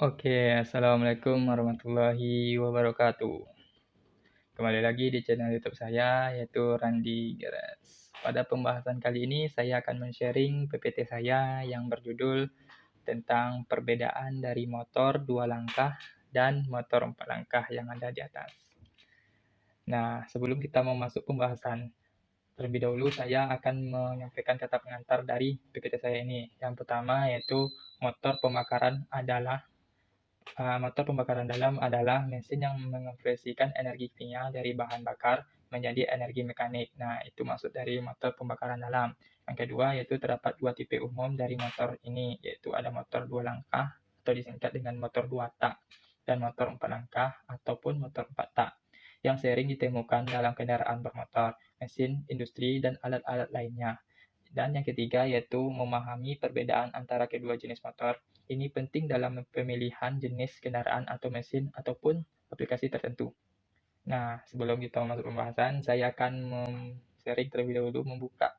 Oke, assalamualaikum warahmatullahi wabarakatuh. Kembali lagi di channel YouTube saya, yaitu Randi Geras. Pada pembahasan kali ini, saya akan men-sharing PPT saya yang berjudul tentang perbedaan dari motor 2 langkah dan motor 4 langkah yang ada di atas. Nah, sebelum kita mau masuk pembahasan, terlebih dahulu saya akan menyampaikan kata pengantar dari PPT saya ini. Yang pertama yaitu motor pembakaran dalam adalah mesin yang mengonversikan energi kimia dari bahan bakar menjadi energi mekanik. Nah, itu maksud dari motor pembakaran dalam. Yang kedua, yaitu terdapat 2 tipe umum dari motor ini, yaitu ada motor 2 langkah atau disingkat dengan motor 2 tak dan motor 4 langkah ataupun motor 4 tak yang sering ditemukan dalam kendaraan bermotor, mesin, industri, dan alat-alat lainnya. Dan yang ketiga yaitu memahami perbedaan antara kedua jenis motor. Ini penting dalam pemilihan jenis kendaraan atau mesin ataupun aplikasi tertentu. Nah, sebelum kita masuk pembahasan, saya akan sharing terlebih dahulu membuka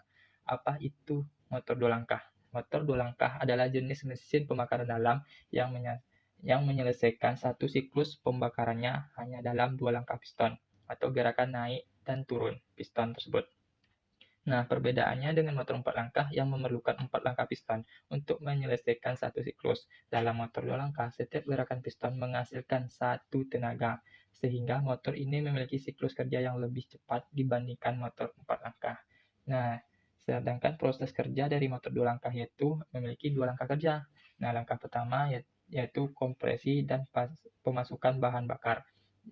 apa itu motor 2 langkah. Motor 2 langkah adalah jenis mesin pembakaran dalam yang menyelesaikan satu siklus pembakarannya hanya dalam 2 langkah piston atau gerakan naik dan turun piston tersebut. Nah, perbedaannya dengan motor 4 langkah yang memerlukan 4 langkah piston untuk menyelesaikan satu siklus. Dalam motor 2 langkah, setiap gerakan piston menghasilkan satu tenaga, sehingga motor ini memiliki siklus kerja yang lebih cepat dibandingkan motor 4 langkah. Nah, sedangkan proses kerja dari motor 2 langkah yaitu memiliki 2 langkah kerja. Nah, langkah pertama yaitu kompresi dan pemasukan bahan bakar,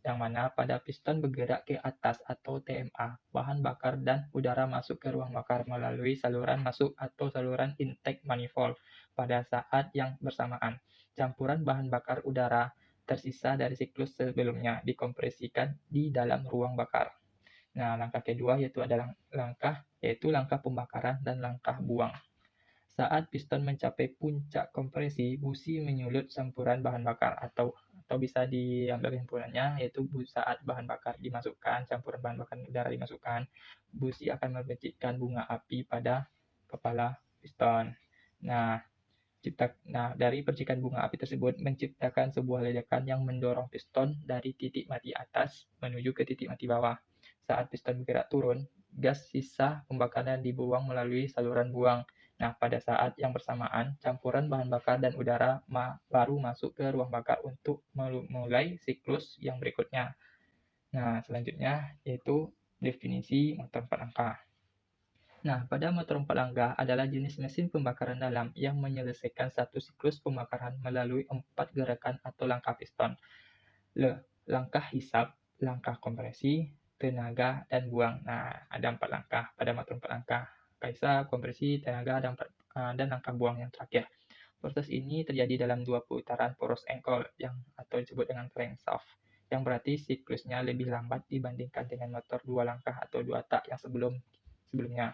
yang mana pada piston bergerak ke atas atau TMA, bahan bakar dan udara masuk ke ruang bakar melalui saluran masuk atau saluran intake manifold. Pada saat yang bersamaan, campuran bahan bakar udara tersisa dari siklus sebelumnya dikompresikan di dalam ruang bakar. Nah, langkah kedua yaitu langkah pembakaran dan langkah buang. Saat piston mencapai puncak kompresi, busi menyulut campuran bahan bakar atau bisa diambil kesimpulannya yaitu saat bahan bakar dimasukkan, campuran bahan bakar udara dimasukkan, busi akan menciptakan bunga api pada kepala piston. Nah, dari percikan bunga api tersebut menciptakan sebuah ledakan yang mendorong piston dari titik mati atas menuju ke titik mati bawah. Saat piston bergerak turun, gas sisa pembakaran dibuang melalui saluran buang. Nah, pada saat yang bersamaan, campuran bahan bakar dan udara baru masuk ke ruang bakar untuk memulai siklus yang berikutnya. Nah, selanjutnya yaitu definisi motor 4 langkah. Nah, pada motor 4 langkah adalah jenis mesin pembakaran dalam yang menyelesaikan satu siklus pembakaran melalui 4 gerakan atau langkah piston. Langkah hisap, langkah kompresi, tenaga, dan buang. Nah, ada 4 langkah pada motor 4 langkah. Hisap, kompresi, tenaga, dan langkah buang yang terakhir. Proses ini terjadi dalam 2 putaran poros engkol atau disebut dengan crankshaft, yang berarti siklusnya lebih lambat dibandingkan dengan motor 2 langkah atau 2 tak yang sebelumnya,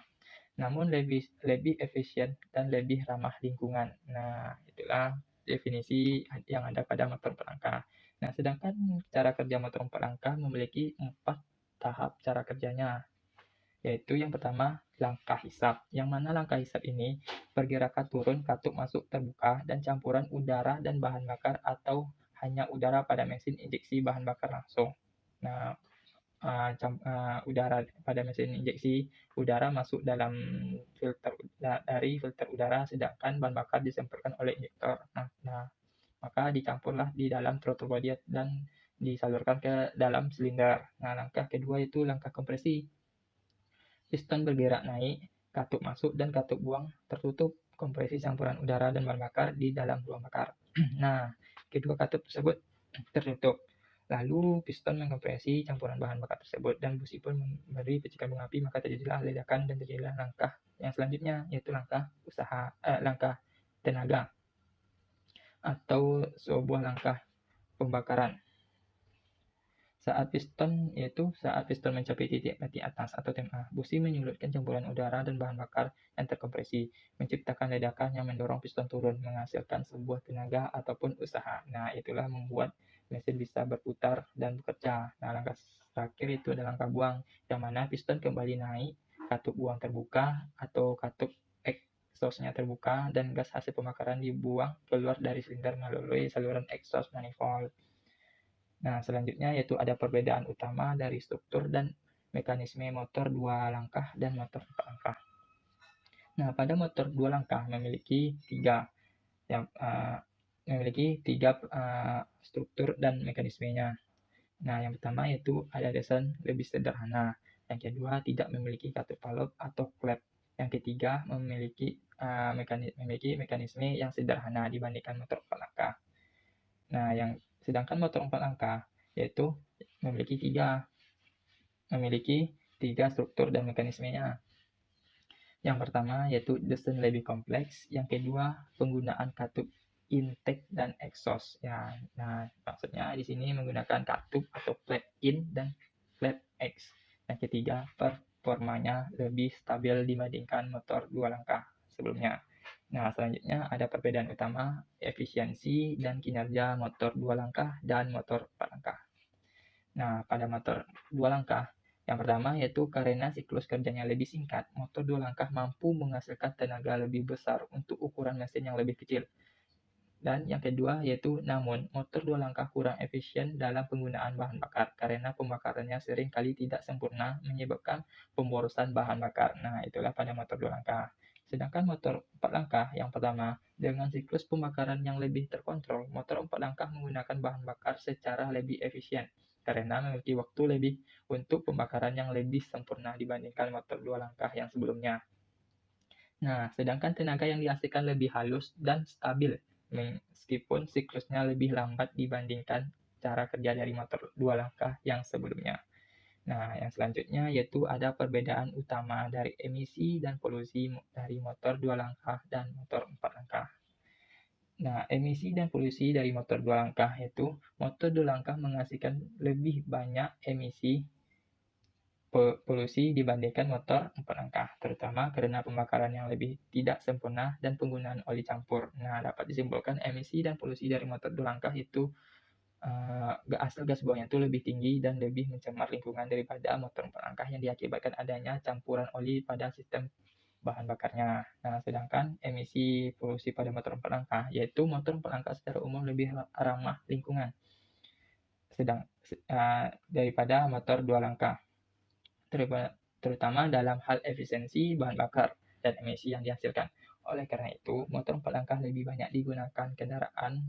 namun lebih efisien dan lebih ramah lingkungan. Nah, itulah definisi yang ada pada motor 4 langkah. Nah, sedangkan cara kerja motor 4 langkah memiliki 4 tahap cara kerjanya, yaitu yang pertama langkah hisap, yang mana langkah hisap ini pergerakan turun katup masuk terbuka dan campuran udara dan bahan bakar atau hanya udara pada mesin injeksi bahan bakar langsung. Nah, udara pada mesin injeksi, udara masuk dalam dari filter udara, sedangkan bahan bakar disemprotkan oleh injektor. Nah, maka dicampurlah di dalam throttle body dan disalurkan ke dalam silinder. Nah, langkah kedua itu langkah kompresi. Piston bergerak naik, katup masuk dan katup buang tertutup, kompresi campuran udara dan bahan bakar di dalam ruang bakar. Nah, kedua katup tersebut tertutup. Lalu piston mengkompresi campuran bahan bakar tersebut dan busi pun memberi percikan bunga api, maka terjadilah ledakan dan terjadilah langkah yang selanjutnya yaitu langkah tenaga atau sebuah langkah pembakaran. Saat piston mencapai titik mati atas atau TMA, busi menyulutkan campuran udara dan bahan bakar yang terkompresi, menciptakan ledakan yang mendorong piston turun, menghasilkan sebuah tenaga ataupun usaha. Nah, itulah membuat mesin bisa berputar dan bekerja. Nah, langkah terakhir itu adalah langkah buang, yang mana piston kembali naik, katup buang terbuka atau katup exhaust-nya terbuka dan gas hasil pembakaran dibuang keluar dari silinder melalui saluran exhaust manifold. Nah, selanjutnya yaitu ada perbedaan utama dari struktur dan mekanisme motor 2 langkah dan motor 4 langkah. Nah, pada motor 2 langkah memiliki tiga struktur dan mekanismenya. Nah, yang pertama yaitu ada desain lebih sederhana. Yang kedua, tidak memiliki katup valve atau klep. Yang ketiga, memiliki mekanisme yang sederhana dibandingkan motor 4 langkah. Nah, sedangkan motor 4 langkah yaitu memiliki tiga struktur dan mekanismenya. Yang pertama yaitu desain lebih kompleks, yang kedua penggunaan katup intake dan exhaust. Ya, nah maksudnya di sini menggunakan katup atau flap in dan flap X. Yang ketiga, performanya lebih stabil dibandingkan motor 2 langkah sebelumnya. Nah, selanjutnya ada perbedaan utama efisiensi dan kinerja motor 2 langkah dan motor 4 langkah. Nah, pada motor 2 langkah, yang pertama yaitu karena siklus kerjanya lebih singkat, motor 2 langkah mampu menghasilkan tenaga lebih besar untuk ukuran mesin yang lebih kecil. Dan yang kedua yaitu namun motor 2 langkah kurang efisien dalam penggunaan bahan bakar karena pembakarannya sering kali tidak sempurna menyebabkan pemborosan bahan bakar. Nah, itulah pada motor 2 langkah. Sedangkan motor 4 langkah yang pertama, dengan siklus pembakaran yang lebih terkontrol, motor 4 langkah menggunakan bahan bakar secara lebih efisien karena memiliki waktu lebih untuk pembakaran yang lebih sempurna dibandingkan motor 2 langkah yang sebelumnya. Nah, sedangkan tenaga yang dihasilkan lebih halus dan stabil, meskipun siklusnya lebih lambat dibandingkan cara kerja dari motor 2 langkah yang sebelumnya. Nah, yang selanjutnya yaitu ada perbedaan utama dari emisi dan polusi dari motor 2 langkah dan motor 4 langkah. Nah, emisi dan polusi dari motor 2 langkah yaitu motor 2 langkah menghasilkan lebih banyak emisi polusi dibandingkan motor 4 langkah, terutama karena pembakaran yang lebih tidak sempurna dan penggunaan oli campur. Nah, dapat disimpulkan emisi dan polusi dari motor 2 langkah itu asal gas buangnya itu lebih tinggi dan lebih mencemar lingkungan daripada motor 4 langkah yang diakibatkan adanya campuran oli pada sistem bahan bakarnya. Nah, sedangkan emisi polusi pada motor 4 langkah, yaitu motor 4 langkah secara umum lebih ramah lingkungan daripada motor 2 langkah, terutama dalam hal efisiensi bahan bakar dan emisi yang dihasilkan. Oleh karena itu, motor 4 langkah lebih banyak digunakan kendaraan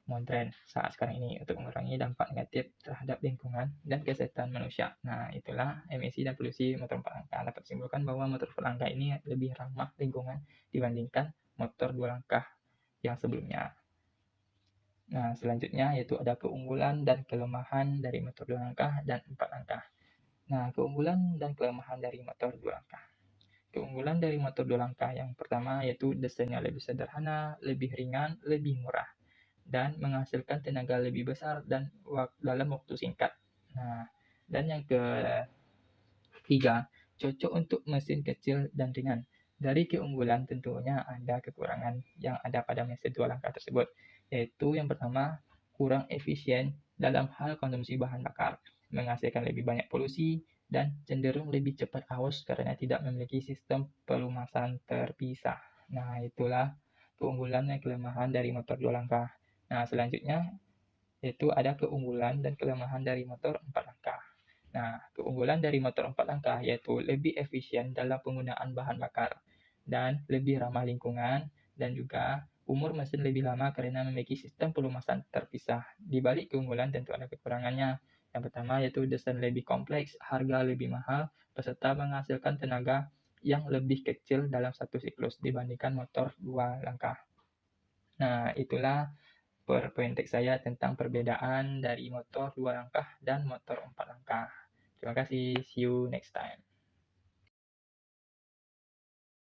modern saat sekarang ini untuk mengurangi dampak negatif terhadap lingkungan dan kesehatan manusia. Nah, itulah emisi dan polusi motor 4 langkah. Dapat disimpulkan bahwa motor 4 langkah ini lebih ramah lingkungan dibandingkan motor 2 langkah yang sebelumnya. Nah, selanjutnya yaitu ada keunggulan dan kelemahan dari motor 2 langkah dan 4 langkah. Nah, keunggulan dan kelemahan dari motor 2 langkah. Keunggulan dari motor 2 langkah yang pertama yaitu desainnya lebih sederhana, lebih ringan, lebih murah, dan menghasilkan tenaga lebih besar dan dalam waktu singkat. Nah, dan yang ketiga, cocok untuk mesin kecil dan ringan. Dari keunggulan tentunya ada kekurangan yang ada pada mesin 2 langkah tersebut, yaitu yang pertama, kurang efisien dalam hal konsumsi bahan bakar, menghasilkan lebih banyak polusi, dan cenderung lebih cepat haus karena tidak memiliki sistem pelumasan terpisah. Nah, itulah keunggulan dan kelemahan dari motor 2 langkah. Nah, selanjutnya yaitu ada keunggulan dan kelemahan dari motor 4 langkah. Nah, keunggulan dari motor 4 langkah yaitu lebih efisien dalam penggunaan bahan bakar dan lebih ramah lingkungan, dan juga umur mesin lebih lama karena memiliki sistem pelumasan terpisah. Di balik keunggulan tentu ada kekurangannya. Yang pertama yaitu desain lebih kompleks, harga lebih mahal, beserta menghasilkan tenaga yang lebih kecil dalam satu siklus dibandingkan motor 2 langkah. Nah, itulah poin saya tentang perbedaan dari motor 2 langkah dan motor 4 langkah. Terima kasih, see you next time.